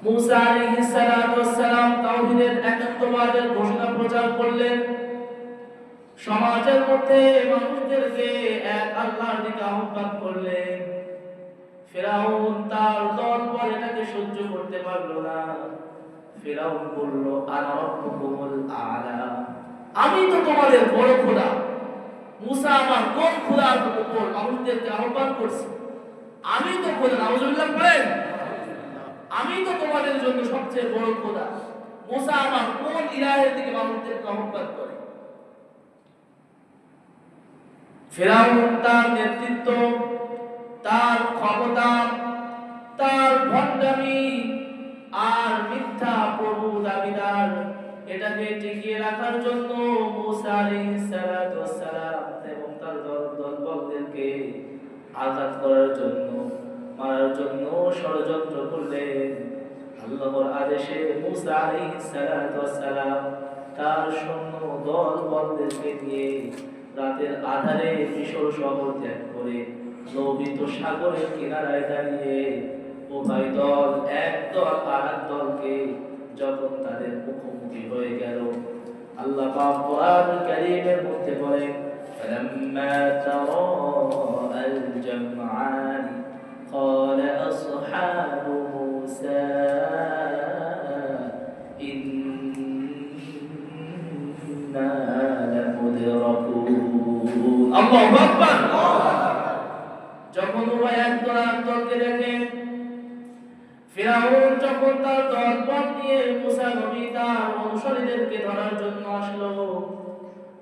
মুসা আলাইহিস সালাতু ওয়াস সালাম তাওহীদের একাত্মবাদের ঘোষণা প্রচার করলেন। সমাজের মধ্যে মানুষদেরকে এক আল্লাহর দিকে আহ্বান করলেন। ফিরাউন তার দলবল এটাকে সহ্য করতে পারল না। ফিরাউন বলল, আনা রাব্বুকুমুল আ'লা, আমি তো তোমাদের বড় খোদা। মুসা আমার কোন খোদার উপর মানুষদেরকে আহ্বান করছে? আমি তো খোদা। নাউজুবিল্লাহ বলেন, আমি তো তোমাদের জন্য সবচেয়ে বড় খোদা। মুসা আমার কোন ইলাহের দিকে মানুষদেরকে আহ্বান করে? ফিরাউন তার নেতৃত্ব, তার ক্ষমতা, তার ভণ্ডামি আর মিথ্যা প্রভু দাবিদার এটাকে টিকিয়ে রাখার জন্য মুসা আলাইহিস সালাতু ওয়াস সালাম এবং তার দলবলদেরকে আঘাত করার জন্য, মারার জন্য ষড়যন্ত্র করলেন। আল্লাহর আদেশে মুসা আলাইহিস সালাতু ওয়াস সালাম তার সৈন্য দলবলদেরকে নিয়ে রাতের আধারে মিশর শহর ত্যাগ করে লোহিত সাগরের কিনারায় দাঁড়িয়ে উভয় দল, এক দল আর এক দলকে যখন তাদের মুখোমুখি হয়ে গেল, আল্লাহ পাক কোরআনুল কারীমের মধ্যে বলেন, ফালাম্মা তারাআল জামআন ক্বালা আসহাবু মূসা ইন্না লামুদরাকুন। আল্লাহু আকবার। যখন উভয় এক দল আর দলকে দেখে, ফিরাউন যখন তার দলবল নিয়ে মুসা নবী তার অনুসারীদেরকে ধরার জন্য আসলো,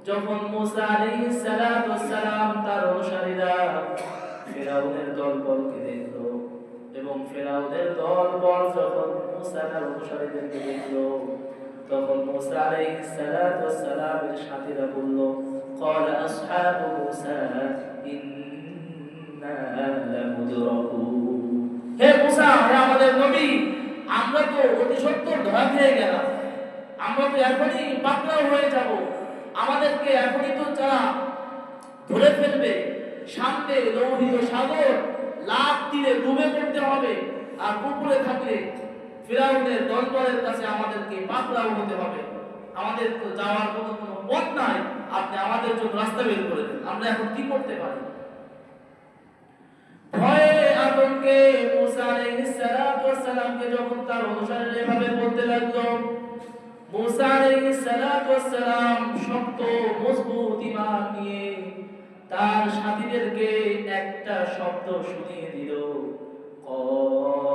যখন মুসা আলাইহিস সালাতু ওয়াস সালাম তার অনুসারীরা ফিরাউনের দলবলকে দেখলো এবং ফিরাউনের দলবল যখন মুসা তার অনুসারীদেরকে দেখলো, তখন মুসা আলাইহিস সালাতু ওয়াস সালামের সাথীরা বলল, ক্বালা আসহাবু মুসা ইন্না লামুদরাকুন। হে মুসা, হে আমাদের নবী, আমরা তো অতি সত্বর ধরা খেয়ে গেলাম। আমরা তো এখনই পাকড়াও হয়ে যাব। আমাদেরকে এখনই তো যারা ধরে ফেলবে। সামনে লোহিত সাগর, লাফ দিয়ে ডুবে পড়তে হবে। আর পুকুরে থাকলে ফিরাউনের দলবলের কাছে আমাদেরকে পাকড়াও হতে হবে। আমাদের তো যাওয়ার কোনো পথ নাই। আপনি আমাদের জন্য রাস্তা বের করে দেন। আমরা এখন কি করতে পারি? ভয়ে আতঙ্কে মুসা আলাইহিস সালাতু ওয়াস সালামকে যখন তার অনুসারীরা এভাবে বলতে লাগলো, মুসা আলাইহিস সালাতু ওয়াস সালাম শক্ত মজবুত ঈমান নিয়ে তার সাথীদেরকে একটা শব্দ শুনিয়ে দিল, ক্বালা